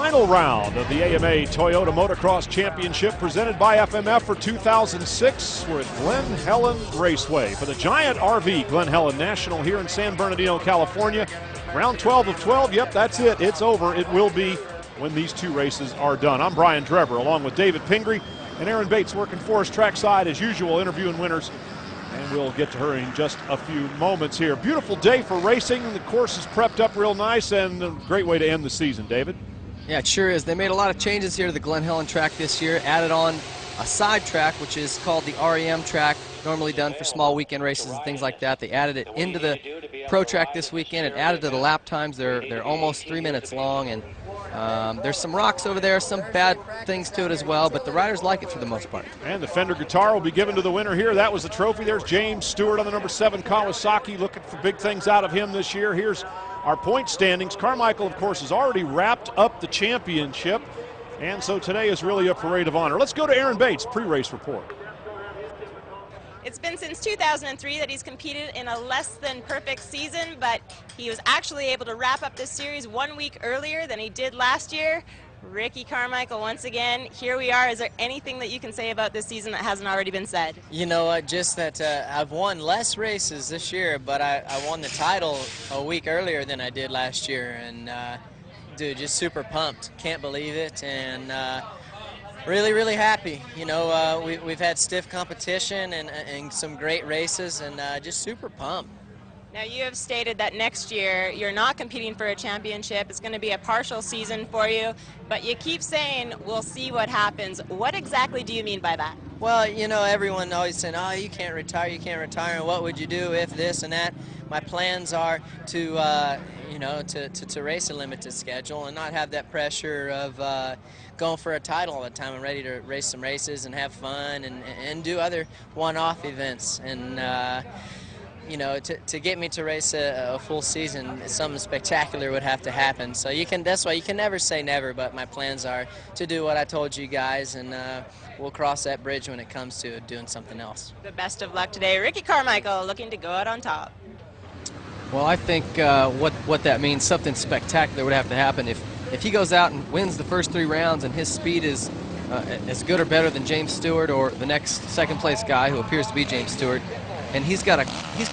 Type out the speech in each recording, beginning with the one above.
final round of the AMA Toyota Motocross Championship presented by FMF for 2006. We're at GlenHelen Raceway for the giant RV GlenHelen National here in San Bernardino, California. Round 12 of 12, yep, that's it. It's over. It will be when these two races are done. I'm Brian Drever along with David Pingree and Aaron Bates working for us trackside as usual, interviewing winners. And we'll get to her in just a few moments here. Beautiful day for racing. The course is prepped up real nice and a great way to end the season, David. Yeah, it sure is. They made a lot of changes here to the GlenHelen track this year. Added on a side track, which is called the REM track, normally done for small weekend races and things like that. They added it into the pro track this weekend. It added to the lap times. They're almost 3 minutes long, and there's some rocks over there, some bad things to it as well, but the riders like it for the most part. And the Fender guitar will be given to the winner here. That was the trophy. There's James Stewart on the number 7 Kawasaki, looking for big things out of him this year. Here's our point standings. Carmichael, of course, has already wrapped up the championship, and so today is really a parade of honor. Let's go to Aaron Bates, pre-race report. It's been since 2003 that he's competed in a less than perfect season, but he was actually able to wrap up this series 1 week earlier than he did last year. Ricky Carmichael, once again, here we are. Is there anything that you can say about this season that hasn't already been said? You know, just that I've won less races this year, but I won the title a week earlier than I did last year, and dude, just super pumped. Can't believe it, and really happy. You know, we've had stiff competition and some great races, and just super pumped. Now, you have stated that next year you're not competing for a championship. It's going to be a partial season for you, but you keep saying we'll see what happens. What exactly do you mean by that? Well, you know, everyone always saying, oh, you can't retire, and what would you do if this and that? My plans are to, you know, to race a limited schedule and not have that pressure of going for a title all the time. I'm ready to race some races and have fun and do other one-off events. And, you know, to get me to race a full season, something spectacular would have to happen. So that's why you can never say never, but my plans are to do what I told you guys, and we'll cross that bridge when it comes to doing something else. The best of luck today. Ricky Carmichael looking to go out on top. Well, I think what that means, something spectacular would have to happen. If he goes out and wins the first 3 rounds and his speed is as good or better than James Stewart or the next second place guy who appears to be James Stewart, and he's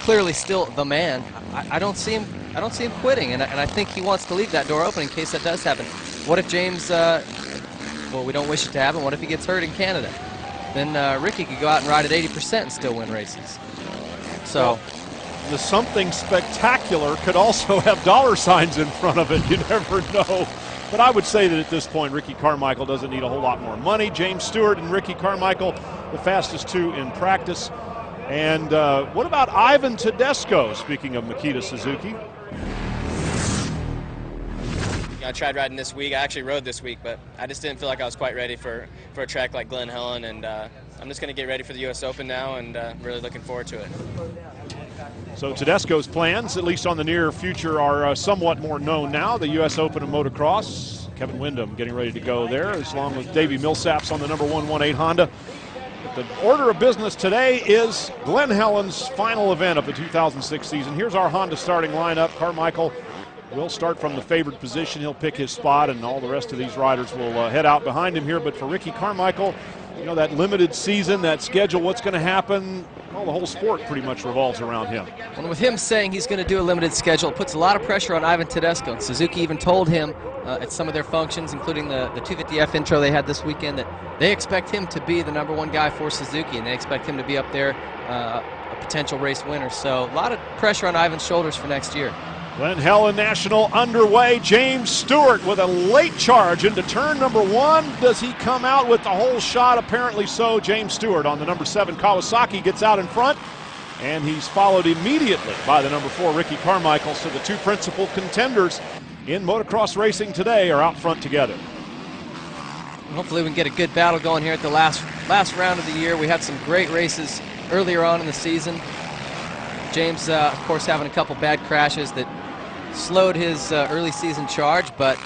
clearly still the man. I don't see him quitting, and I think he wants to leave that door open in case that does happen. What if James? Well, we don't wish it to happen. What if he gets hurt in Canada? Then Ricky could go out and ride at 80% and still win races. So. The something spectacular could also have dollar signs in front of it. You never know. But I would say that at this point, Ricky Carmichael doesn't need a whole lot more money. James Stewart and Ricky Carmichael, the fastest 2 in practice. And what about Ivan Tedesco, speaking of Makita Suzuki? I tried riding this week. I actually rode this week, but I just didn't feel like I was quite ready for a track like GlenHelen. And I'm just going to get ready for the U.S. Open now, and really looking forward to it. So Tedesco's plans, at least on the near future, are somewhat more known now. The U.S. Open of Motocross. Kevin Windham getting ready to go there, as long as Davey Millsaps on the number 118 Honda. But the order of business today is GlenHelen's final event of the 2006 season. Here's our Honda starting lineup. Carmichael will start from the favored position. He'll pick his spot, and all the rest of these riders will head out behind him here. But for Ricky Carmichael, you know, that limited season, that schedule, what's going to happen? Well, the whole sport pretty much revolves around him. And with him saying he's going to do a limited schedule, it puts a lot of pressure on Ivan Tedesco. And Suzuki even told him at some of their functions, including the 250F intro they had this weekend, that they expect him to be the number 1 guy for Suzuki, and they expect him to be up there, a potential race winner. So a lot of pressure on Ivan's shoulders for next year. GlenHelen National underway. James Stewart with a late charge into turn number 1. Does he come out with the whole shot? Apparently so. James Stewart on the number 7 Kawasaki gets out in front, and he's followed immediately by the number 4 Ricky Carmichael. So the 2 principal contenders in motocross racing today are out front together. Hopefully we can get a good battle going here at the last round of the year. We had some great races earlier on in the season. James, of course, having a couple bad crashes that slowed his early season charge, but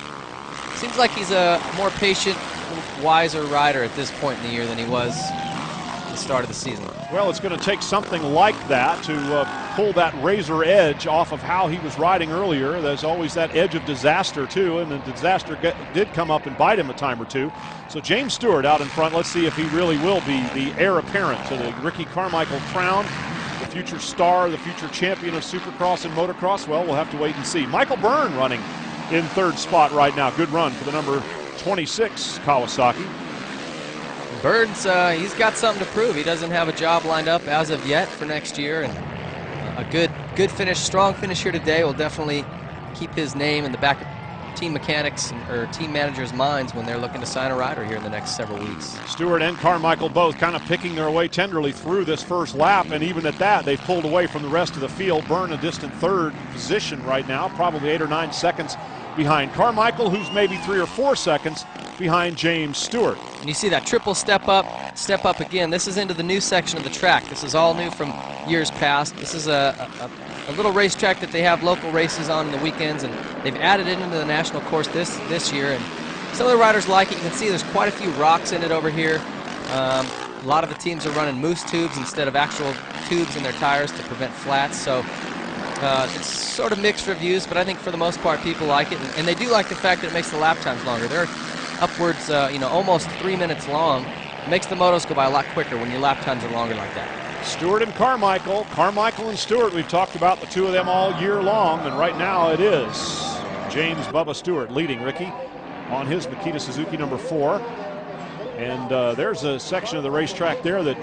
seems like he's a more patient, wiser rider at this point in the year than he was at the start of the season. Well, it's going to take something like that to pull that razor edge off of how he was riding earlier. There's always that edge of disaster too, and the disaster did come up and bite him a time or two. So James Stewart out in front. Let's see if he really will be the heir apparent to the Ricky Carmichael crown, the future star, the future champion of Supercross and motocross. Well, we'll have to wait and see. Michael Byrne running in third spot right now. Good run for the number 26 Kawasaki. Burns, he's got something to prove. He doesn't have a job lined up as of yet for next year, and a good finish, strong finish here today will definitely keep his name in the back of team mechanics or team managers' minds when they're looking to sign a rider here in the next several weeks. Stewart and Carmichael both kind of picking their way tenderly through this first lap, and even at that, they've pulled away from the rest of the field. Byrne a distant third position right now, probably 8 or 9 seconds behind Carmichael, who's maybe 3 or 4 seconds behind James Stewart. And you see that triple step up again. This is into the new section of the track. This is all new from years past. This is a little racetrack that they have local races on in the weekends, and they've added it into the national course this year. And some of the riders like it. You can see there's quite a few rocks in it over here. A lot of the teams are running moose tubes instead of actual tubes in their tires to prevent flats. So it's sort of mixed reviews, but I think for the most part people like it, and they do like the fact that it makes the lap times longer. They're upwards, almost 3 minutes long. It makes the motos go by a lot quicker when your lap times are longer like that. Stewart and Carmichael. Carmichael and Stewart, we've talked about the two of them all year long, and right now it is James Bubba Stewart leading Ricky on his Makita Suzuki number 4. And there's a section of the racetrack there that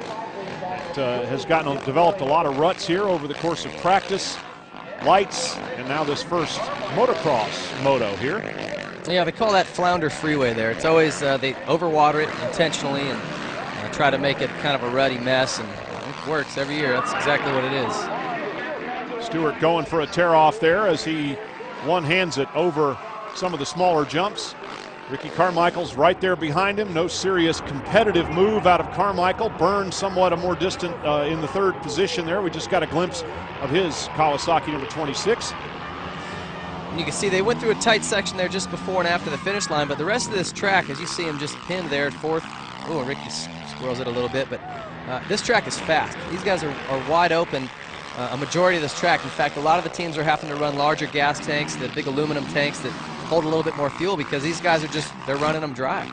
has developed a lot of ruts here over the course of practice, lights, and now this first motocross moto here. Yeah, they call that Flounder Freeway there. It's always, they overwater it intentionally and try to make it kind of a ruddy mess, and it works every year. That's exactly what it is. Stewart going for a tear-off there as he one-hands it over some of the smaller jumps. Ricky Carmichael's right there behind him. No serious competitive move out of Carmichael. Byrne somewhat a more distant in the third position there. We just got a glimpse of his Kawasaki number 26. And you can see they went through a tight section there just before and after the finish line, but the rest of this track, as you see him just pinned there at fourth. Oh, Ricky squirrels it a little bit, but this track is fast. These guys are wide open a majority of this track. In fact, a lot of the teams are having to run larger gas tanks, the big aluminum tanks that hold a little bit more fuel, because these guys are they're running them dry.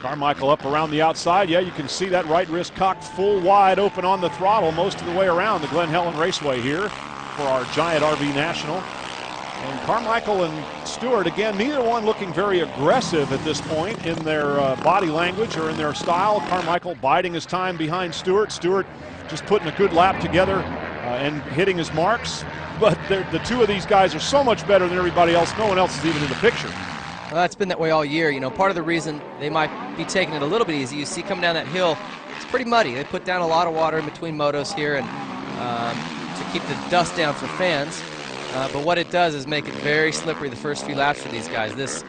Carmichael up around the outside. Yeah, you can see that right wrist cocked full wide open on the throttle most of the way around the GlenHelen Raceway here for our Giant RV National. And Carmichael and Stewart, again, neither one looking very aggressive at this point in their body language or in their style. Carmichael biding his time behind Stewart. Stewart just putting a good lap together and hitting his marks. But the two of these guys are so much better than everybody else. No one else is even in the picture. Well, it's been that way all year. You know, part of the reason they might be taking it a little bit easy, you see coming down that hill, it's pretty muddy. They put down a lot of water in between motos here and to keep the dust down for fans. But what it does is make it very slippery the first few laps for these guys. This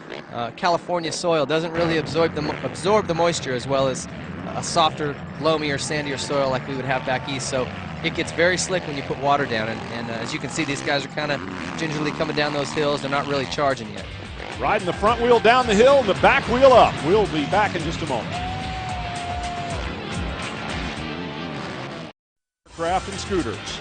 California soil doesn't really absorb the moisture as well as a softer, loamier, sandier soil like we would have back east. So it gets very slick when you put water down. And as you can see, these guys are kind of gingerly coming down those hills. They're not really charging yet. Riding the front wheel down the hill and the back wheel up. We'll be back in just a moment. Craft and scooters.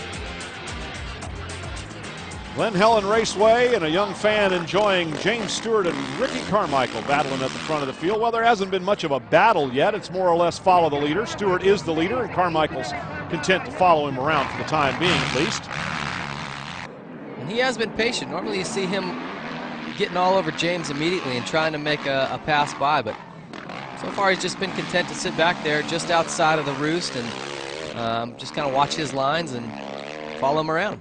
GlenHelen Raceway, and a young fan enjoying James Stewart and Ricky Carmichael battling at the front of the field. Well, there hasn't been much of a battle yet. It's more or less follow the leader. Stewart is the leader, and Carmichael's content to follow him around for the time being, at least. And he has been patient. Normally you see him getting all over James immediately and trying to make a pass by, but so far he's just been content to sit back there just outside of the roost and just kind of watch his lines and follow him around.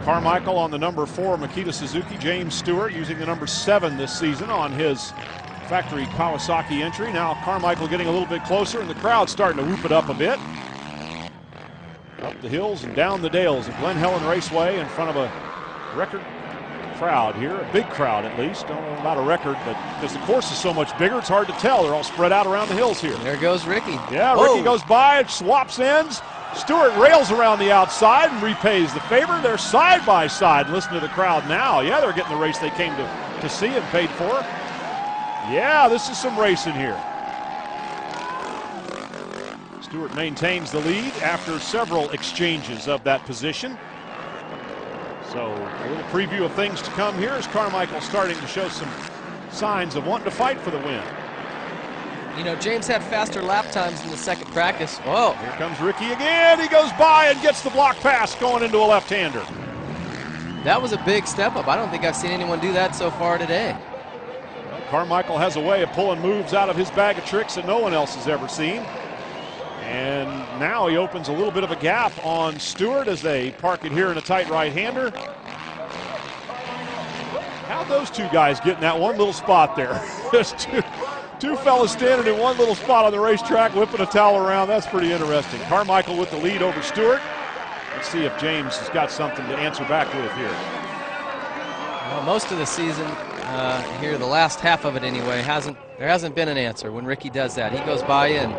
Carmichael on the number 4 Makita Suzuki. James Stewart using the number 7 this season on his factory Kawasaki entry. Now Carmichael getting a little bit closer, and the crowd starting to whoop it up a bit. Up the hills and down the dales at GlenHelen Raceway in front of a record crowd here, a big crowd at least. Don't know about a record, but because the course is so much bigger, it's hard to tell. They're all spread out around the hills here. There goes Ricky. Yeah, Whoa. Ricky goes by, swaps ends. Stewart rails around the outside and repays the favor. They're side by side. Listen to the crowd now. Yeah, they're getting the race they came to see and paid for. Yeah, this is some racing here. Stewart maintains the lead after several exchanges of that position. So a little preview of things to come here as Carmichael starting to show some signs of wanting to fight for the win. You know, James had faster lap times in the second practice. Whoa. Here comes Ricky again. He goes by and gets the block pass going into a left-hander. That was a big step up. I don't think I've seen anyone do that so far today. Well, Carmichael has a way of pulling moves out of his bag of tricks that no one else has ever seen. And now he opens a little bit of a gap on Stewart as they park it here in a tight right-hander. How'd those two guys get in that one little spot there? Just two fellas standing in one little spot on the racetrack, whipping a towel around. That's pretty interesting. Carmichael with the lead over Stewart. Let's see if James has got something to answer back with here. Well, most of the season here, the last half of it anyway, there hasn't been an answer when Ricky does that. He goes by you and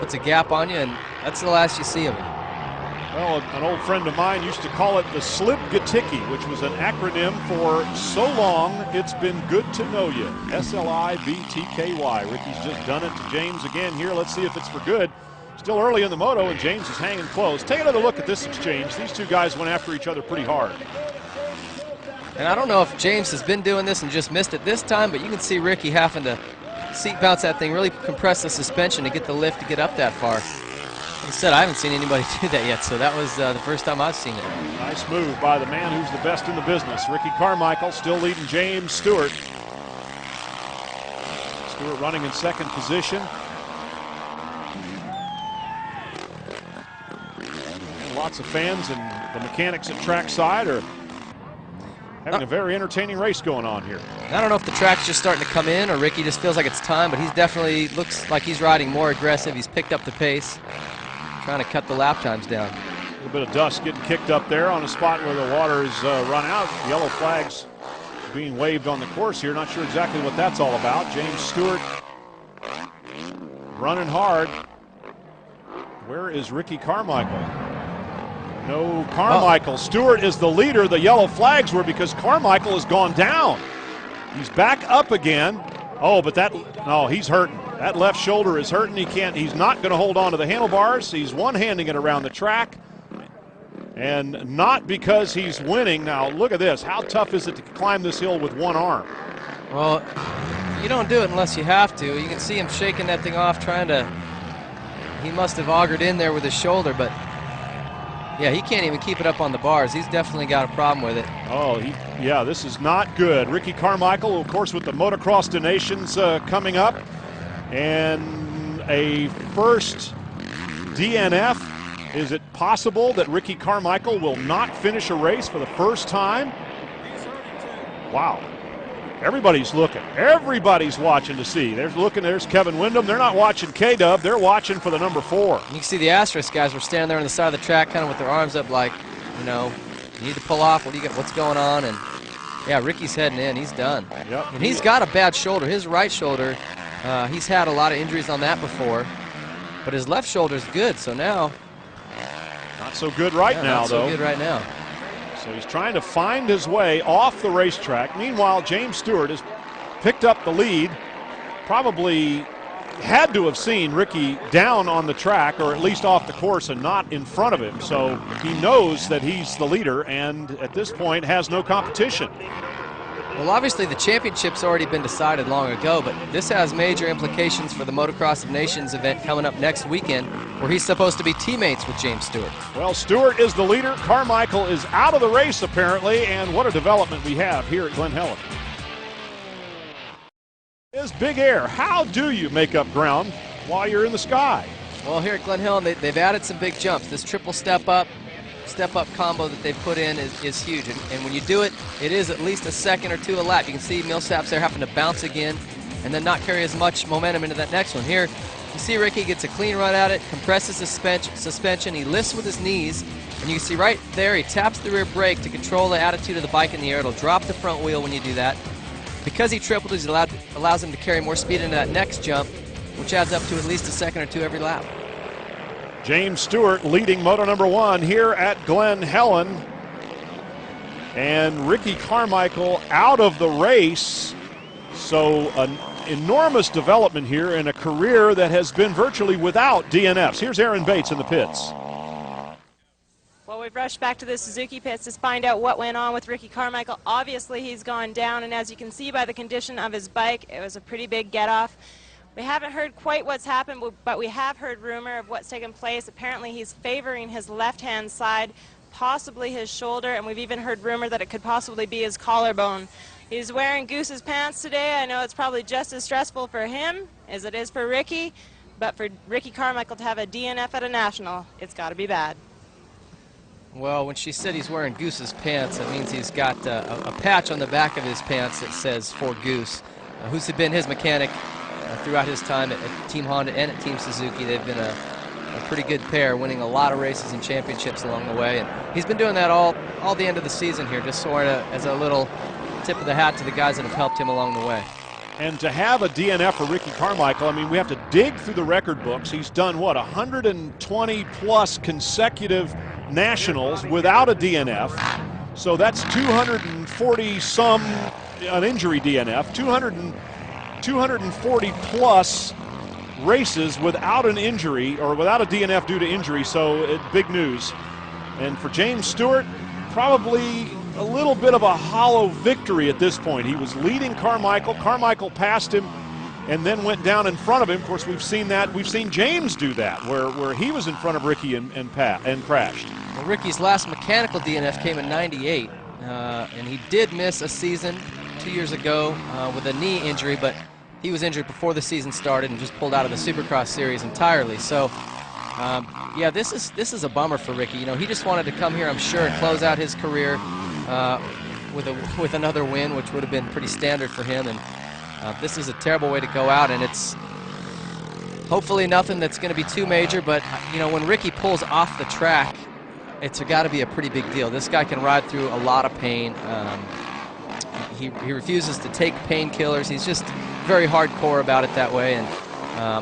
puts a gap on you, and that's the last you see of him. Well, an old friend of mine used to call it the Slibgatiki, which was an acronym for so long it's been good to know you. S-L-I-B-T-K-Y. Ricky's just done it to James again here. Let's see if it's for good. Still early in the moto, and James is hanging close. Take another look at this exchange. These two guys went after each other pretty hard. And I don't know if James has been doing this and just missed it this time, but you can see Ricky having to seat bounce that thing, really compress the suspension to get the lift to get up that far. Like I said, I haven't seen anybody do that yet, so that was the first time I've seen it. Nice move by the man who's the best in the business. Ricky Carmichael still leading James Stewart. Stewart running in second position. And lots of fans and the mechanics at trackside are having a very entertaining race going on here. I don't know if the track's just starting to come in or Ricky just feels like it's time, but he's definitely looks like he's riding more aggressive. He's picked up the pace, trying to cut the lap times down. A little bit of dust getting kicked up there on a spot where the water is run out. Yellow flags being waved on the course here. Not sure exactly what that's all about. James Stewart running hard. Where is Ricky Carmichael? No Carmichael. Stewart is the leader. The yellow flags were because Carmichael has gone down. He's back up again. Oh, but no, he's hurting. That left shoulder is hurting. He's not going to hold on to the handlebars. He's one-handing it around the track. And not because he's winning. Now, look at this. How tough is it to climb this hill with one arm? Well, you don't do it unless you have to. You can see him shaking that thing off, he must have augured in there with his shoulder, but yeah, he can't even keep it up on the bars. He's definitely got a problem with it. Oh, yeah, this is not good. Ricky Carmichael, of course, with the Motocross Donations coming up. And a first DNF. Is it possible that Ricky Carmichael will not finish a race for the first time? Wow. Everybody's looking. Everybody's watching to see. There's Kevin Windham. They're not watching K-Dub. They're watching for the number 4. You can see the asterisk guys were standing there on the side of the track kind of with their arms up like, you know, you need to pull off. What's going on? And yeah, Ricky's heading in. He's done. Yep. And he's got a bad shoulder. His right shoulder, he's had a lot of injuries on that before. But his left shoulder's good, so now. Not so good right now, though. Not so good right now. So he's trying to find his way off the racetrack. Meanwhile, James Stewart has picked up the lead. Probably had to have seen Ricky down on the track, or at least off the course and not in front of him. So he knows that he's the leader and at this point has no competition. Well, obviously the championship's already been decided long ago, but this has major implications for the Motocross of Nations event coming up next weekend, where he's supposed to be teammates with James Stewart. Well, Stewart is the leader. Carmichael is out of the race, apparently, and what a development we have here at GlenHelen. Is Big Air. How do you make up ground while you're in the sky? Well, here at GlenHelen, they've added some big jumps. This triple step-up combo that they've put in is huge. And when you do it, it is at least a second or two a lap. You can see Millsap's there having to bounce again and then not carry as much momentum into that next one. Here, you see Ricky gets a clean run at it, compresses the suspension, he lifts with his knees, and you can see right there he taps the rear brake to control the attitude of the bike in the air. It'll drop the front wheel when you do that. Because he tripled, it allows him to carry more speed into that next jump, which adds up to at least a second or two every lap. James Stewart leading Moto number 1 here at GlenHelen. And Ricky Carmichael out of the race. So enormous development here in a career that has been virtually without DNFs. Here's Aaron Bates in the pits. Well, we've rushed back to the Suzuki pits to find out what went on with Ricky Carmichael. Obviously, he's gone down, and as you can see by the condition of his bike, it was a pretty big get-off. We haven't heard quite what's happened, but we have heard rumor of what's taken place. Apparently, he's favoring his left-hand side, possibly his shoulder, and we've even heard rumor that it could possibly be his collarbone. He's wearing Goose's pants today. I know it's probably just as stressful for him as it is for Ricky, but for Ricky Carmichael to have a DNF at a national, it's got to be bad. Well, when she said he's wearing Goose's pants, it means he's got a patch on the back of his pants that says "For Goose," who's been his mechanic throughout his time at Team Honda and at Team Suzuki. They've been a pretty good pair, winning a lot of races and championships along the way. And he's been doing that all the end of the season here, just sort of as a little tip of the hat to the guys that have helped him along the way. And to have a DNF for Ricky Carmichael, I mean, we have to dig through the record books. He's done, what, 120-plus consecutive nationals without a DNF. So that's 240-some, an injury DNF, 240-plus races without an injury or without a DNF due to injury. So big news. And for James Stewart, probably a little bit of a hollow victory at this point. He was leading Carmichael. Carmichael passed him and then went down in front of him. Of course, we've seen that. We've seen James do that, where he was in front of Ricky and crashed. Well, Ricky's last mechanical DNF came in '98, and he did miss a season 2 years ago with a knee injury, but he was injured before the season started and just pulled out of the Supercross series entirely. So, yeah, this is a bummer for Ricky. You know, he just wanted to come here, I'm sure, and close out his career with another win, which would have been pretty standard for him. And this is a terrible way to go out, and it's hopefully nothing that's going to be too major. But you know, when Ricky pulls off the track, it's got to be a pretty big deal. This guy can ride through a lot of pain. He refuses to take painkillers. He's just very hardcore about it that way. And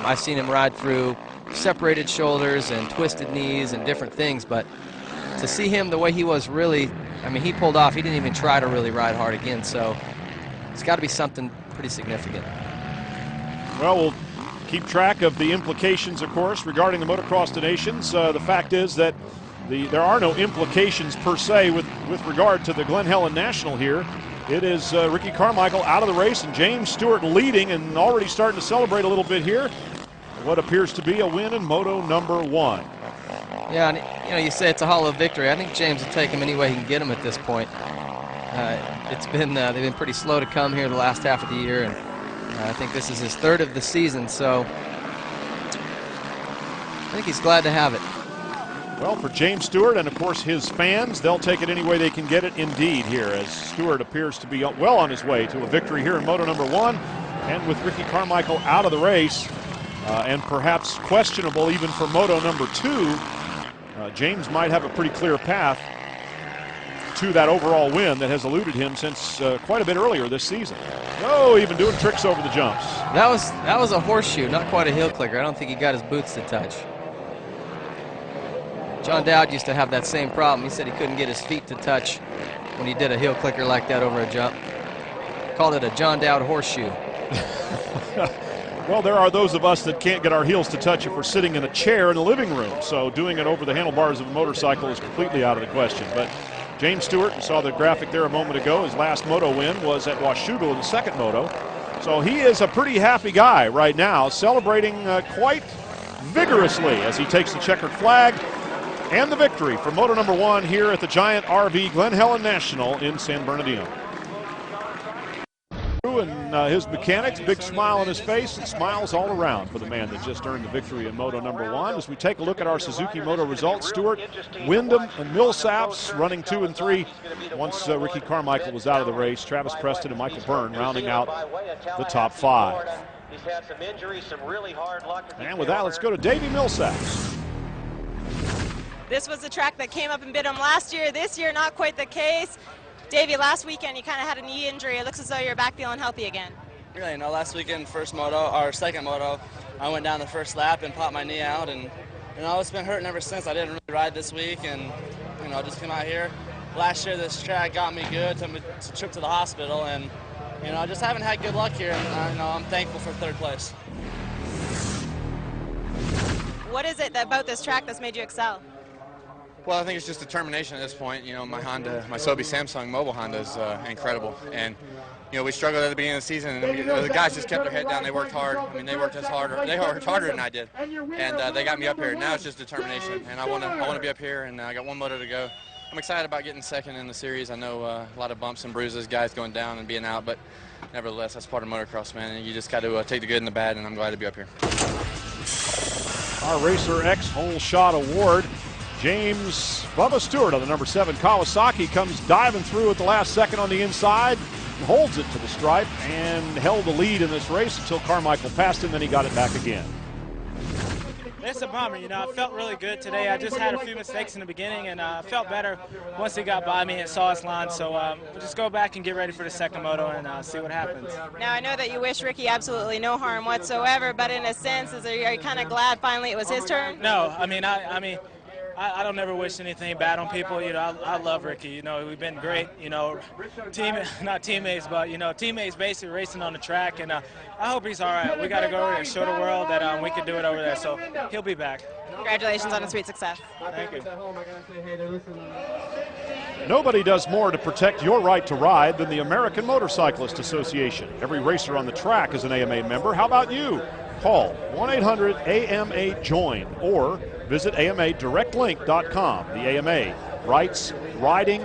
I've seen him ride through separated shoulders and twisted knees and different things. But to see him the way he was, really, I mean, he pulled off. He didn't even try to really ride hard again. So it's got to be something pretty significant. Well, we'll keep track of the implications, of course, regarding the Motocross Nations. The fact is that there are no implications per se with regard to the GlenHelen National here. It is Ricky Carmichael out of the race and James Stewart leading and already starting to celebrate a little bit here. What appears to be a win in Moto #1. Yeah, and you know, you say it's a hollow victory. I think James will take him any way he can get him at this point. It's been they've been pretty slow to come here the last half of the year, and I think this is his third of the season, so I think he's glad to have it. Well, for James Stewart and, of course, his fans, they'll take it any way they can get it indeed here, as Stewart appears to be well on his way to a victory here in Moto #1, and with Ricky Carmichael out of the race and perhaps questionable even for Moto #2, James might have a pretty clear path to that overall win that has eluded him since quite a bit earlier this season. Oh, even doing tricks over the jumps. That was a horseshoe, not quite a heel clicker. I don't think he got his boots to touch. John Dowd used to have that same problem. He said he couldn't get his feet to touch when he did a heel clicker like that over a jump. Called it a John Dowd horseshoe. Well, there are those of us that can't get our heels to touch if we're sitting in a chair in the living room, so doing it over the handlebars of a motorcycle is completely out of the question. But James Stewart, you saw the graphic there a moment ago, his last moto win was at Washougal in the second moto. So he is a pretty happy guy right now, celebrating quite vigorously as he takes the checkered flag and the victory for Moto #1 here at the Giant RV GlenHelen National in San Bernardino. And his mechanics, big smile on his face, and smiles all around for the man that just earned the victory in Moto #1. As we take a look at our Suzuki Moto results, Stewart, Wyndham, and Millsaps running 2 and 3 once Ricky Carmichael was out of the race. Travis Preston and Michael Byrne rounding out the top 5. And with that, let's go to Davey Millsaps. This was the track that came up and bit him last year. This year, not quite the case. Davey, last weekend you kind of had a knee injury. It looks as though you're back feeling healthy again. Really, no, last weekend, second moto, I went down the first lap and popped my knee out, and you know, it's been hurting ever since. I didn't really ride this week, and you know, just came out here. Last year, this track got me good, took me a trip to the hospital, and You know, I just haven't had good luck here, and I'm thankful for 3rd place. What is it about this track that's made you excel? Well, I think it's just determination at this point. You know, my Sobe Samsung mobile Honda is incredible, and you know, we struggled at the beginning of the season, and the guys just kept their head down. They worked hard. I mean, they worked harder than I did, and they got me up here. Now it's just determination, and I want to be up here, and I got 1 moto to go. I'm excited about getting 2nd in the series. I know a lot of bumps and bruises, guys going down and being out, but nevertheless, that's part of motocross, man. And you just got to take the good and the bad, and I'm glad to be up here. Our Racer X Whole Shot Award. James Bubba Stewart on the number 7 Kawasaki comes diving through at the last second on the inside, holds it to the stripe, and held the lead in this race until Carmichael passed him, then he got it back again. It's a bummer, you know. I felt really good today. I just had a few mistakes in the beginning, and I felt better once he got by me and saw us line. So we'll just go back and get ready for the 2nd moto and see what happens. Now, I know that you wish Ricky absolutely no harm whatsoever, but in a sense, are you kind of glad finally it was his turn? No, I don't ever wish anything bad on people. You know, I love Ricky. You know, we've been great. You know, not teammates, but you know, teammates basically racing on the track. And I hope he's all right. We got to go over there and show the world that we can do it over there. So he'll be back. Congratulations on a sweet success. Thank you. Nobody does more to protect your right to ride than the American Motorcyclist Association. Every racer on the track is an AMA member. How about you? Call 1-800-AMA-JOIN or visit AMADirectLink.com. The AMA, rights, riding,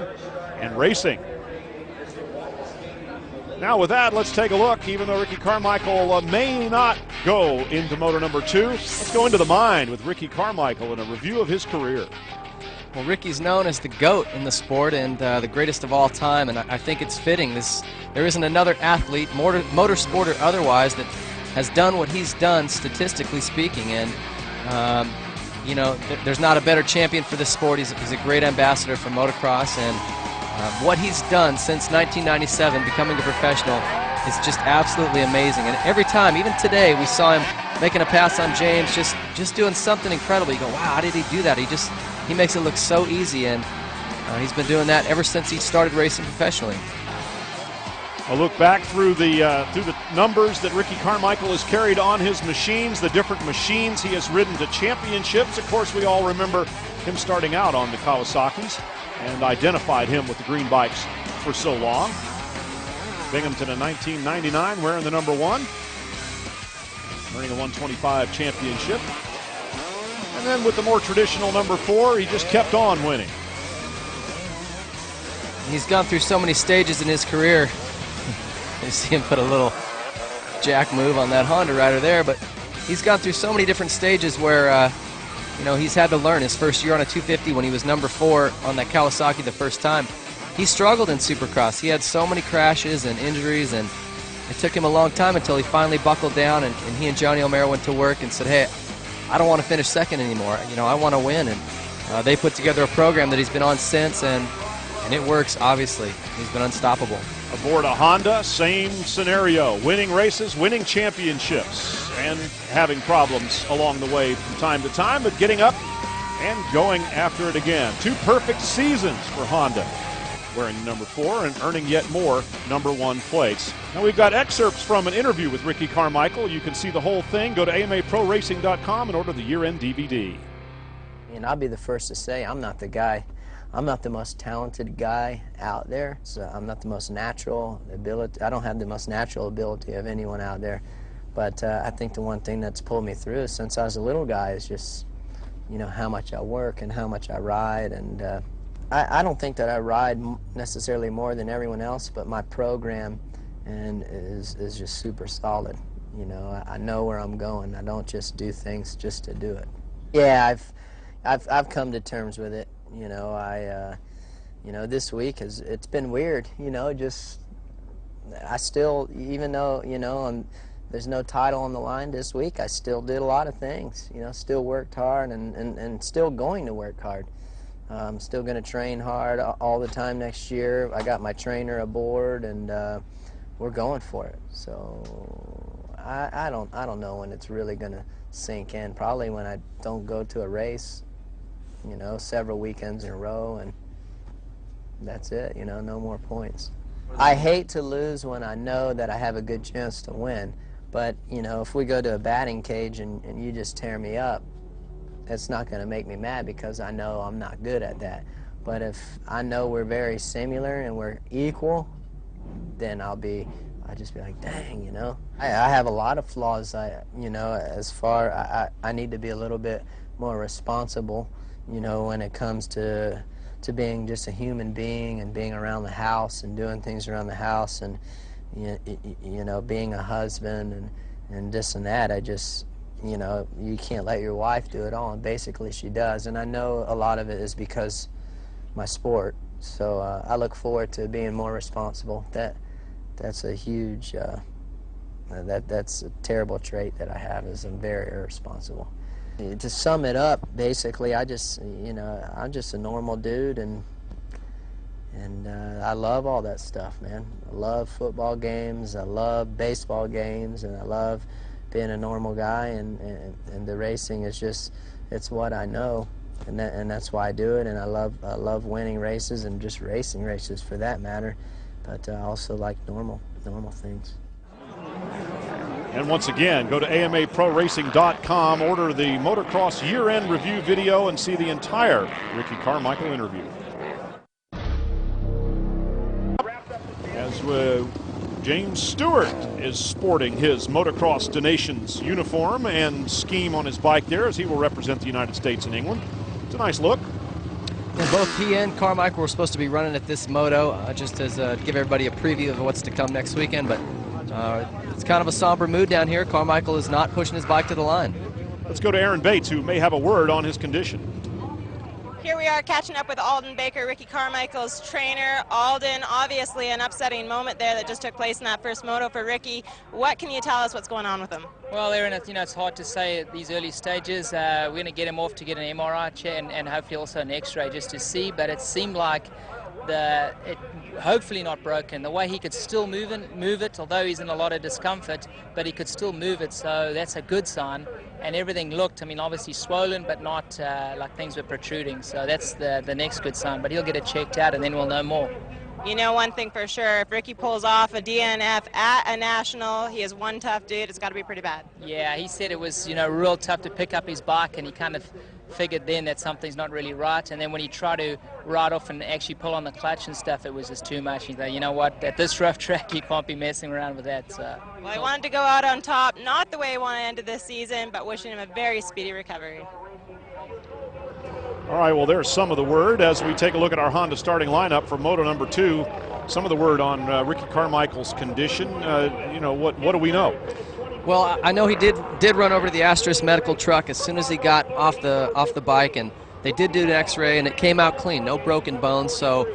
and racing. Now with that, let's take a look. Even though Ricky Carmichael may not go into moto number 2, let's go into the mind with Ricky Carmichael in a review of his career. Well, Ricky's known as the GOAT in the sport and the greatest of all time, and I think it's fitting. There isn't another athlete, motorsport or otherwise, that has done what he's done, statistically speaking, and you know, there's not a better champion for this sport. He's a great ambassador for motocross, and what he's done since 1997, becoming a professional, is just absolutely amazing. And every time, even today, we saw him making a pass on James, just doing something incredible. You go, wow, how did he do that? He makes it look so easy, and he's been doing that ever since he started racing professionally. A look back through the numbers that Ricky Carmichael has carried on his machines, the different machines he has ridden to championships. Of course, we all remember him starting out on the Kawasaki's and identified him with the green bikes for so long. Binghamton in 1999 wearing the number 1, earning a 125 championship. And then with the more traditional number 4, he just kept on winning. He's gone through so many stages in his career. You see him put a little jack move on that Honda rider there, but he's gone through so many different stages where you know, he's had to learn. His first year on a 250 when he was number 4 on that Kawasaki the first time, he struggled in Supercross. He had so many crashes and injuries, and it took him a long time until he finally buckled down, and he and Johnny O'Mara went to work and said, hey, I don't want to finish 2nd anymore. You know, I want to win, and they put together a program that he's been on since, and it works, obviously. He's been unstoppable. Aboard a Honda, same scenario. Winning races, winning championships, and having problems along the way from time to time, but getting up and going after it again. 2 perfect seasons for Honda, wearing number 4 and earning yet more number 1 plates. Now we've got excerpts from an interview with Ricky Carmichael. You can see the whole thing. Go to AMAProRacing.com and order the year-end DVD. And I'll be the first to say I'm not the guy. I'm not the most talented guy out there, so I'm not the most natural ability. I don't have the most natural ability of anyone out there, but I think the one thing that's pulled me through since I was a little guy is just, you know, how much I work and how much I ride, and I don't think that I ride necessarily more than everyone else, but my program is just super solid. You know, I know where I'm going. I don't just do things just to do it. Yeah, I've come to terms with it. You know, you know, this week it's been weird. You know, just I still, even though, you know, there's no title on the line this week, I still did a lot of things. You know, still worked hard and still going to work hard. I'm still going to train hard all the time next year. I got my trainer aboard, and we're going for it. So I don't know when it's really going to sink in. Probably when I don't go to a race, you know, several weekends in a row, and that's it, you know, no more points. I hate to lose when I know that I have a good chance to win. But, you know, if we go to a batting cage and you just tear me up, it's not going to make me mad because I know I'm not good at that. But if I know we're very similar and we're equal, then I'll just be like, dang, you know. I have a lot of flaws. You know, I need to be a little bit more responsible, you know, when it comes to being just a human being and being around the house and doing things around the house and, you know, being a husband and this and that. I just, you know, you can't let your wife do it all, and basically she does. And I know a lot of it is because my sport. So I look forward to being more responsible. That's a huge, that's a terrible trait that I have, is I'm very irresponsible. To sum it up, basically, I'm just a normal dude, and I love all that stuff, man. I love football games, I love baseball games, and I love being a normal guy, and the racing is just, it's what I know, and that's why I do it, and I love winning races and just racing races for that matter, but I also like normal things. And once again, go to amaproracing.com, order the motocross year-end review video, and see the entire Ricky Carmichael interview. As James Stewart is sporting his Motocross Donations uniform and scheme on his bike there, as he will represent the United States and England. It's a nice look. And both he and Carmichael were supposed to be running at this Moto, just as give everybody a preview of what's to come next weekend, but it's kind of a somber mood down here. Carmichael is not pushing his bike to the line. Let's go to Aaron Bates, who may have a word on his condition. Here we are catching up with Alden Baker, Ricky Carmichael's trainer. Alden, obviously an upsetting moment there that just took place in that first moto for Ricky. What can you tell us what's going on with him? Well, Aaron, it's hard to say at these early stages. We're going to get him off to get an MRI check and hopefully also an X-ray just to see, but it seemed like hopefully not broken. The way he could still move it, although he's in a lot of discomfort, but he could still move it, so that's a good sign. And everything looked, obviously swollen, but not like things were protruding. So that's the next good sign. But he'll get it checked out, and then we'll know more. You know one thing for sure, if Ricky pulls off a DNF at a national, he is one tough dude. It's got to be pretty bad. Yeah, he said it was, real tough to pick up his bike, and he kind of figured then that something's not really right. And then when he tried to ride off and actually pull on the clutch and stuff, it was just too much. He thought, you know what, at this rough track, you can't be messing around with that. So. Well, he wanted to go out on top, not the way he wanted to end this season, but wishing him a very speedy recovery. All right, well, there's some of the word as we take a look at our Honda starting lineup for Moto number 2. Some of the word on Ricky Carmichael's condition. What do we know? Well, I know he did run over to the Asterisk medical truck as soon as he got off the bike, and they did do an X-ray, and it came out clean, no broken bones. So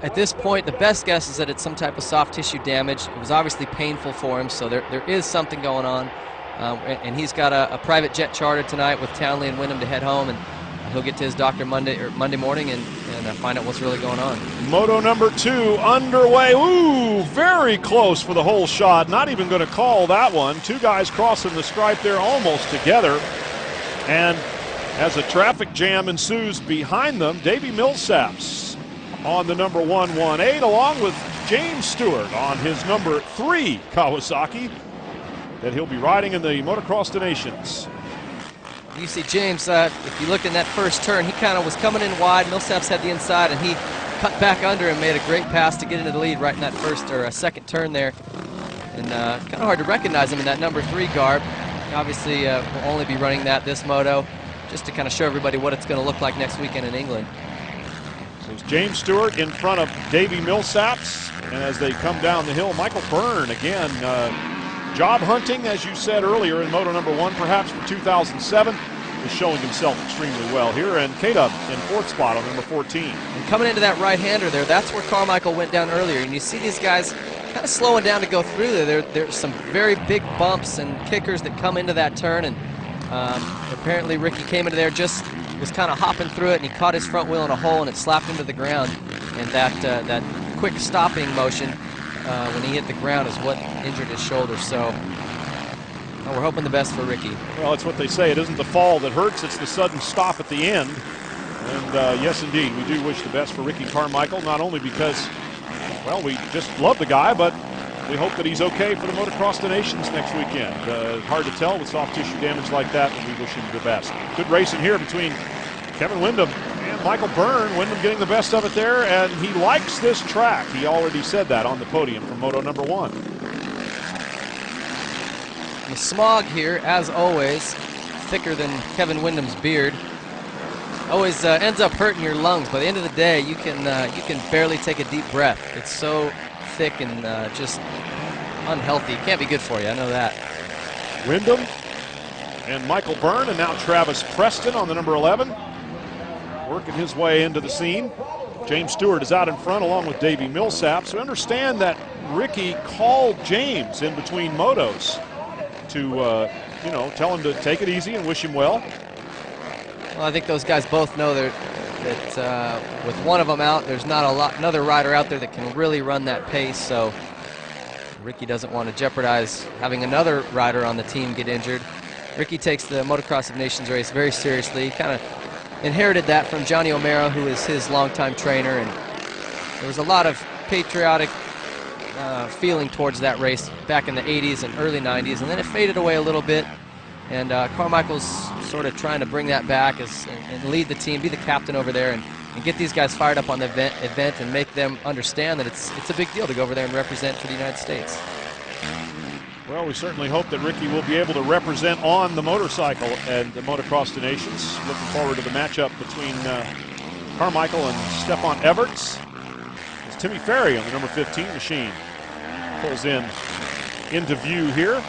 at this point, the best guess is that it's some type of soft tissue damage. It was obviously painful for him, so there is something going on. And he's got a private jet charter tonight with Townley and Wyndham to head home, and he'll get to his doctor Monday morning and find out what's really going on. Moto number 2 underway. Ooh, very close for the whole shot. Not even going to call that one. Two guys crossing the stripe there almost together. And as a traffic jam ensues behind them, Davey Millsaps on the number 118 along with James Stewart on his number 3 Kawasaki that he'll be riding in the Motocross Donations. You see James, if you look in that first turn, he kind of was coming in wide. Millsaps had the inside, and he cut back under and made a great pass to get into the lead right in that first or second turn there. And kind of hard to recognize him in that number 3 garb. Obviously, we'll only be running this Moto, just to kind of show everybody what it's going to look like next weekend in England. So it's James Stewart in front of Davey Millsaps, and as they come down the hill, Michael Byrne again. Job hunting, as you said earlier, in Moto number 1, perhaps for 2007, is showing himself extremely well here. And K-Dub in 4th spot on number 14. And coming into that right-hander there, that's where Carmichael went down earlier. And you see these guys kind of slowing down to go through there. There's some very big bumps and kickers that come into that turn. And apparently Ricky came into there, just was kind of hopping through it, and he caught his front wheel in a hole, and it slapped into the ground. And that quick stopping motion when he hit the ground is what injured his shoulder. So we're hoping the best for Ricky. Well, it's what they say. It isn't the fall that hurts, it's the sudden stop at the end. And yes, indeed, we do wish the best for Ricky Carmichael, not only because Well, we just love the guy, but we hope that he's okay for the Motocross the Nations next weekend. Hard to tell with soft tissue damage like that, but we wish him the best. Good racing here between Kevin Windham and Michael Byrne. Windham getting the best of it there, and he likes this track. He already said that on the podium for Moto number 1. The smog here, as always, thicker than Kevin Windham's beard. Always ends up hurting your lungs. By the end of the day, you can barely take a deep breath. It's so thick and just unhealthy. It can't be good for you. I know that. Windham and Michael Byrne, and now Travis Preston on the number 11, working his way into the scene. James Stewart is out in front along with Davey Millsap. So we understand that Ricky called James in between motos to tell him to take it easy and wish him well. Well, I think those guys both know that with one of them out, there's not another rider out there that can really run that pace. So Ricky doesn't want to jeopardize having another rider on the team get injured. Ricky takes the Motocross of Nations race very seriously. He kind of inherited that from Johnny O'Mara, who is his longtime trainer, and there was a lot of patriotic feeling towards that race back in the 80s and early 90s, and then it faded away a little bit. And Carmichael's sort of trying to bring that back and lead the team, be the captain over there, and get these guys fired up on the event and make them understand that it's a big deal to go over there and represent for the United States. Well, we certainly hope that Ricky will be able to represent on the motorcycle and the Motocross the Nations. Looking forward to the matchup between Carmichael and Stefan Everts. As Timmy Ferry on the number 15 machine pulls into view here.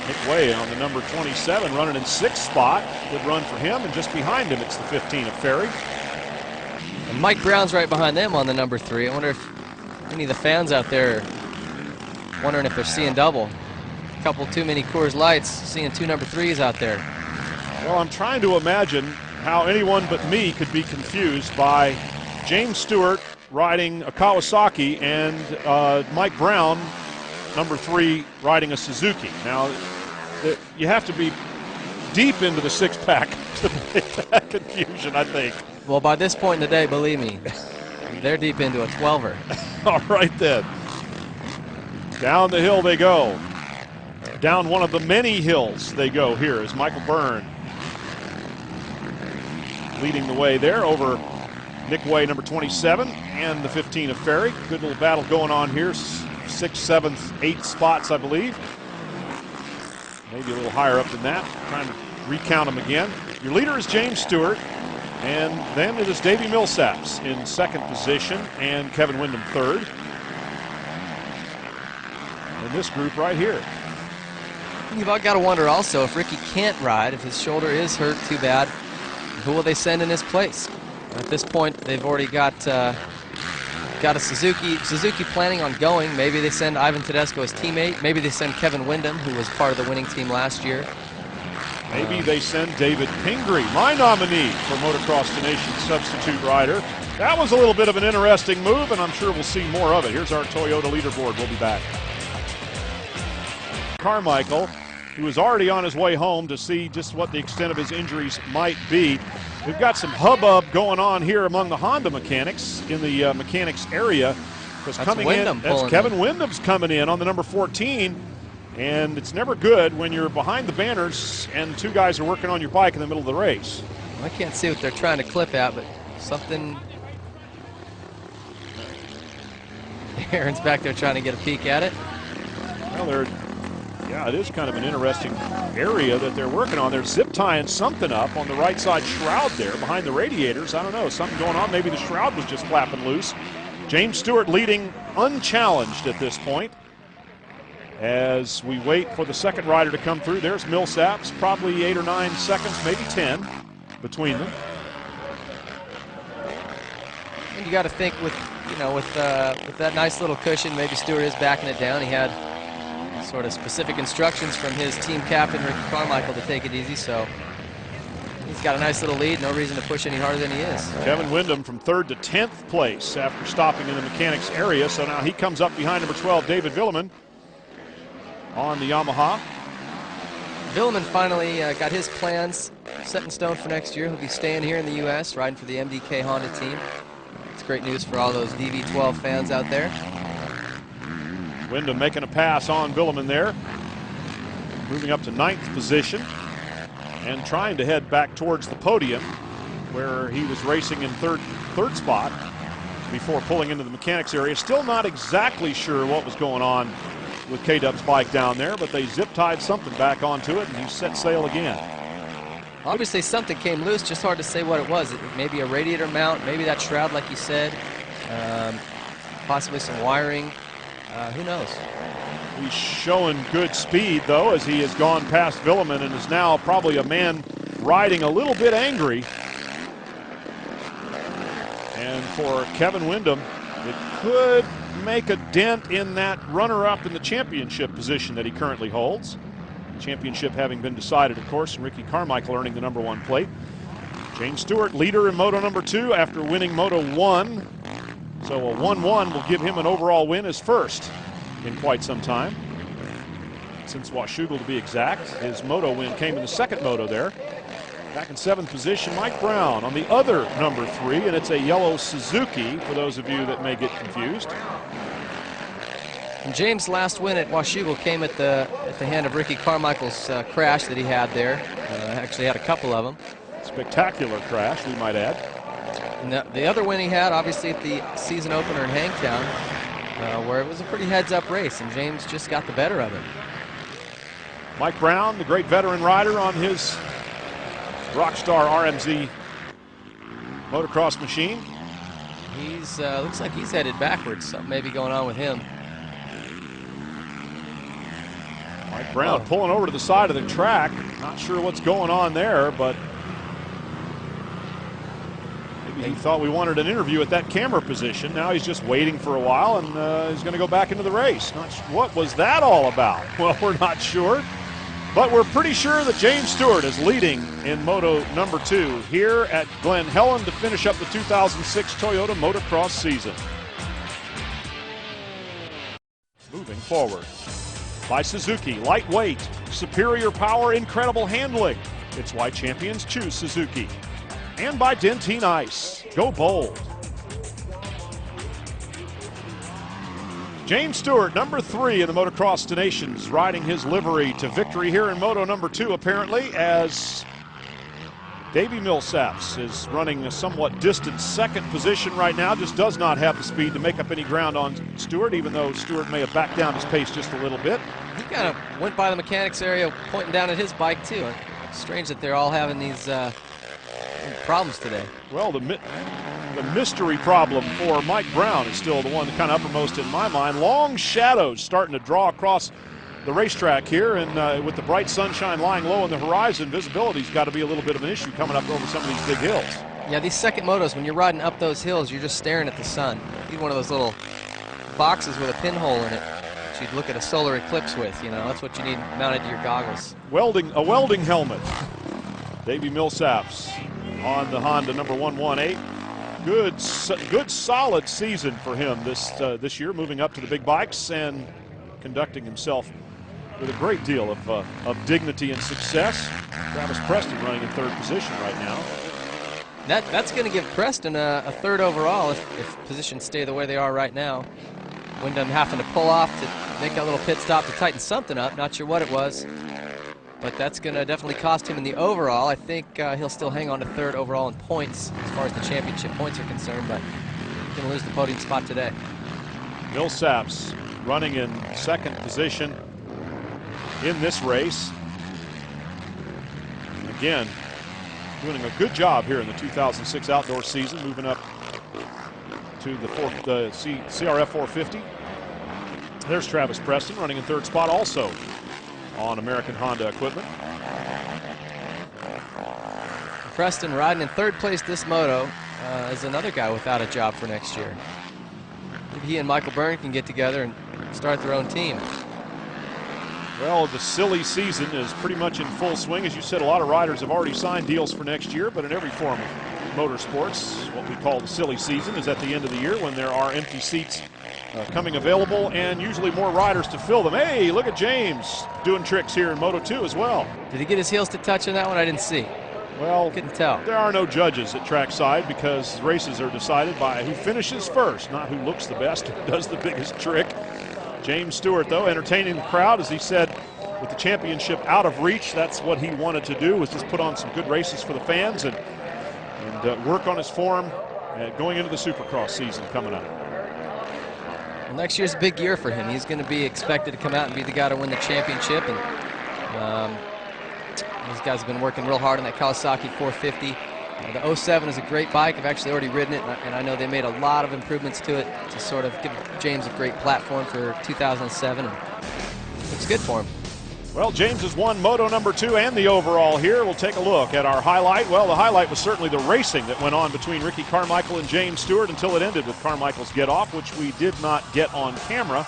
Nick Way on the number 27, running in 6th spot. Good run for him, and just behind him, it's the 15 of Ferry. And Mike Brown's right behind them on the number 3. I wonder if any of the fans out there are wondering if they're seeing double. A couple too many Coors Lights, seeing 2 number 3s out there. Well, I'm trying to imagine how anyone but me could be confused by James Stewart riding a Kawasaki and Mike Brown, number 3, riding a Suzuki. Now, you have to be deep into the 6-pack to make that confusion, I think. Well, by this point in the day, believe me, they're deep into a 12er. All right, then. Down the hill they go. Down one of the many hills they go here is Michael Byrne leading the way there over Nick Way, number 27, and the 15 of Ferry. Good little battle going on here. 6th, 7th, 8th spots, I believe. Maybe a little higher up than that. Trying to recount them again. Your leader is James Stewart, and then it is Davey Millsaps in 2nd position, and Kevin Windham 3rd. In this group right here. You've got to wonder also if Ricky can't ride, if his shoulder is hurt too bad, who will they send in his place? At this point, they've already got a Suzuki planning on going. Maybe they send Ivan Tedesco as teammate. Maybe they send Kevin Windham, who was part of the winning team last year. Maybe they send David Pingree, my nominee for Motocross the Nations substitute rider. That was a little bit of an interesting move, and I'm sure we'll see more of it. Here's our Toyota leaderboard. We'll be back. Carmichael, who was already on his way home to see just what the extent of his injuries might be. We've got some hubbub going on here among the Honda mechanics in the mechanics area. Because coming in, that's Kevin Windham's coming in on the number 14. And it's never good when you're behind the banners and 2 guys are working on your bike in the middle of the race. I can't see what they're trying to clip at, but something. Aaron's back there trying to get a peek at it. Well, yeah, it is kind of an interesting area that they're working on. They're zip tying something up on the right side shroud there behind the radiators. I don't know, something going on. Maybe the shroud was just flapping loose. James Stewart leading unchallenged at this point. As we wait for the second rider to come through, there's Millsaps, probably 8 or 9 seconds, maybe 10 between them. And you got to think with that nice little cushion, maybe Stewart is backing it down. He had sort of specific instructions from his team captain, Ricky Carmichael, to take it easy, so he's got a nice little lead. No reason to push any harder than he is. Kevin Windham from 3rd to 10th place after stopping in the mechanics area, so now he comes up behind number 12, David Villeman, on the Yamaha. Villeman finally got his plans set in stone for next year. He'll be staying here in the U.S., riding for the MDK Honda team. It's great news for all those DV12 fans out there. Wyndham making a pass on Bieleman there. Moving up to 9th position and trying to head back towards the podium where he was racing in third spot before pulling into the mechanics area. Still not exactly sure what was going on with K-Dub's bike down there, but they zip-tied something back onto it and he set sail again. Obviously something came loose, just hard to say what it was. Maybe a radiator mount, maybe that shroud like you said, possibly some wiring, who knows. He's showing good speed, though, as he has gone past Bieleman and is now probably a man riding a little bit angry. And for Kevin Wyndham, it could make a dent in that runner-up in the championship position that he currently holds. Championship having been decided, of course, and Ricky Carmichael earning the #1 plate. James Stewart, leader in Moto #2 after winning Moto 1. So a 1-1 will give him an overall win, his first in quite some time. Since Washougal, to be exact. His Moto win came in the second Moto there. Back in 7th position, Mike Brown on the other #3, and it's a yellow Suzuki for those of you that may get confused. And James' last win at Washougal came at the hand of Ricky Carmichael's crash that he had there. Actually had a couple of them. Spectacular crash, we might add. And the other win he had, obviously, at the season opener in Hangtown, where it was a pretty heads-up race, and James just got the better of it. Mike Brown, the great veteran rider on his Rockstar RMZ motocross machine. He's looks like he's headed backwards. Something may be going on with him. Mike Brown pulling over to the side of the track. Not sure what's going on there, but maybe he thought we wanted an interview at that camera position. Now he's just waiting for a while, and he's going to go back into the race. What was that all about? Well, we're not sure, but we're pretty sure that James Stewart is leading in Moto #2 here at Glen Helen to finish up the 2006 Toyota motocross season. Moving forward by Suzuki, lightweight, superior power, incredible handling. It's why champions choose Suzuki. And by Dentine Ice, go bold. James Stewart, #3 in the Motocross Nations, riding his livery to victory here in Moto #2, apparently, as Davey Millsaps is running a somewhat distant 2nd position right now, just does not have the speed to make up any ground on Stewart, even though Stewart may have backed down his pace just a little bit. He kind of went by the mechanics area pointing down at his bike, too. It's strange that they're all having these problems today. Well, the mystery problem for Mike Brown is still the one kind of uppermost in my mind. Long shadows starting to draw across the racetrack here, and with the bright sunshine lying low on the horizon, visibility's got to be a little bit of an issue coming up over some of these big hills. Yeah, these second motos, when you're riding up those hills, you're just staring at the sun. You need one of those little boxes with a pinhole in it that you'd look at a solar eclipse with. You know, that's what you need mounted to your goggles. A welding helmet. Davey Millsaps on the Honda #118. Good solid season for him this year, moving up to the big bikes and conducting himself with a great deal of dignity and success. Travis Preston running in 3rd position right now. That's going to give Preston a 3rd overall if positions stay the way they are right now. Wyndham having to pull off to make that little pit stop to tighten something up. Not sure what it was, but that's going to definitely cost him in the overall. I think he'll still hang on to 3rd overall in points as far as the championship points are concerned, but he's going to lose the podium spot today. Millsaps running in 2nd position in this race. Again, doing a good job here in the 2006 outdoor season, moving up to the CRF 450. There's Travis Preston running in 3rd spot also on American Honda equipment. Preston riding in 3rd place this moto is another guy without a job for next year. Maybe he and Michael Byrne can get together and start their own team. Well, the silly season is pretty much in full swing. As you said, a lot of riders have already signed deals for next year, but in every form of motorsports, what we call the silly season is at the end of the year when there are empty seats coming available and usually more riders to fill them. Hey, look at James doing tricks here in Moto 2 as well. Did he get his heels to touch on that one? I didn't see. Well, couldn't tell. There are no judges at trackside because races are decided by who finishes first, not who looks the best, who does the biggest trick. James Stewart, though, entertaining the crowd, as he said, with the championship out of reach. That's what he wanted to do, was just put on some good races for the fans and work on his form going into the Supercross season coming up. Well, next year's a big year for him. He's going to be expected to come out and be the guy to win the championship. And these guys have been working real hard on that Kawasaki 450. The 07 is a great bike. I've actually already ridden it, and I know they made a lot of improvements to it to sort of give James a great platform for 2007. And it's good for him. Well, James has won Moto #2 and the overall here. We'll take a look at our highlight. Well, the highlight was certainly the racing that went on between Ricky Carmichael and James Stewart until it ended with Carmichael's get-off, which we did not get on camera.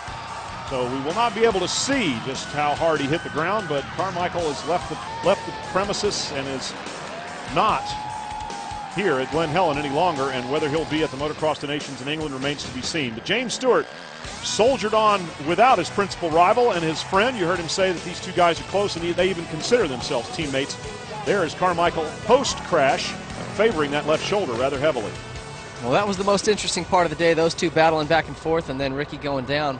So we will not be able to see just how hard he hit the ground, but Carmichael has left the premises and is not here at GlenHelen any longer, and whether he'll be at the Motocross of Nations in England remains to be seen. But James Stewart soldiered on without his principal rival and his friend. You heard him say that these two guys are close, and they even consider themselves teammates. There is Carmichael post-crash, favoring that left shoulder rather heavily. Well, that was the most interesting part of the day, those two battling back and forth, and then Ricky going down.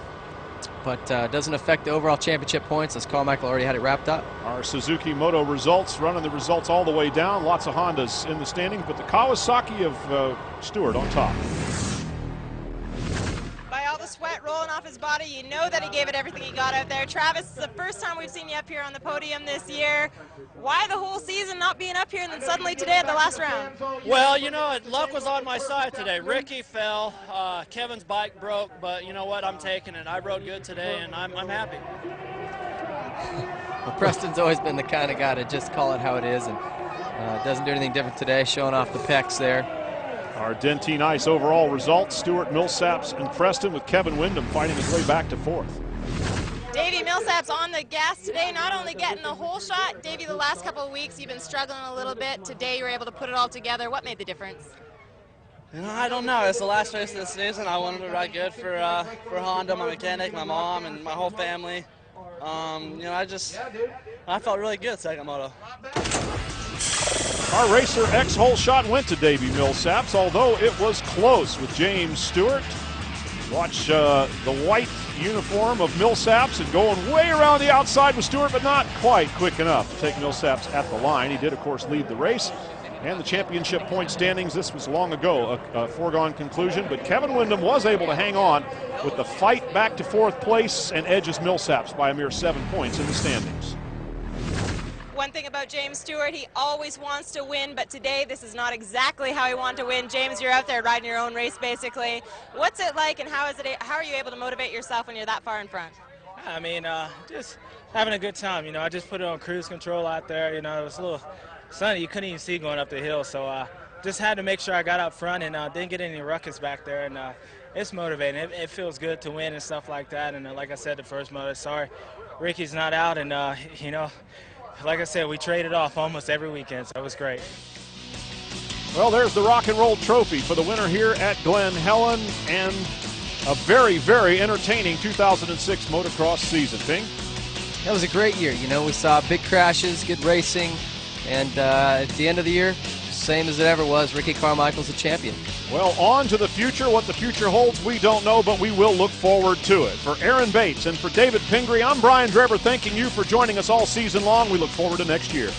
But doesn't affect the overall championship points, as Carmichael already had it wrapped up. Our Suzuki Moto results, running the results all the way down. Lots of Hondas in the standings, but the Kawasaki of Stewart on top. By all the sweat rolling off his body, you know that he gave it everything he got out there. Travis, it's the first time we've seen you up here on the podium this year. Why the whole season not being up here and then suddenly today at the last round? Well, you know, luck was on my side today. Ricky fell, Kevin's bike broke, but you know what, I'm taking it. I rode good today, and I'm happy. Well, Preston's always been the kind of guy to just call it how it is, and doesn't do anything different today, showing off the pecs there. Our Dentine Ice overall results, Stewart, Millsaps, and Preston, with Kevin Windham fighting his way back to 4th. Davey Millsaps on the gas today, not only getting the whole shot. Davey, the last couple of weeks you've been struggling a little bit. Today you were able to put it all together. What made the difference? You know, I don't know. It's the last race of the season. I wanted to ride good for Honda, my mechanic, my mom, and my whole family. You know, I felt really good second moto. Our racer X hole shot went to Davey Millsaps, although it was close with James Stewart. Watch the white uniform of Millsaps and going way around the outside with Stewart, but not quite quick enough to take Millsaps at the line. He did, of course, lead the race. And the championship point standings, this was long ago a foregone conclusion, but Kevin Windham was able to hang on with the fight back to 4th place and edges Millsaps by a mere 7 points in the standings. One thing about James Stewart, he always wants to win, but today this is not exactly how he wanted to win. James, you're out there riding your own race basically. What's it like, and how are you able to motivate yourself when you're that far in front? I mean, just having a good time. You know, I just put it on cruise control out there. You know, it was a little sunny. You couldn't even see going up the hill, so just had to make sure I got up front and didn't get any ruckus back there. And it's motivating. It feels good to win and stuff like that. And like I said, the first moto, sorry, Ricky's not out, and you know, like I said, we traded off almost every weekend, so it was great. Well, there's the Rock and Roll Trophy for the winner here at GlenHelen, and a very, very entertaining 2006 motocross season. Ping? That was a great year. You know, we saw big crashes, good racing, and at the end of the year, same as it ever was, Ricky Carmichael's the champion. Well, on to the future. What the future holds, we don't know, but we will look forward to it. For Aaron Bates and for David Pingree, I'm Brian Drever, thanking you for joining us all season long. We look forward to next year.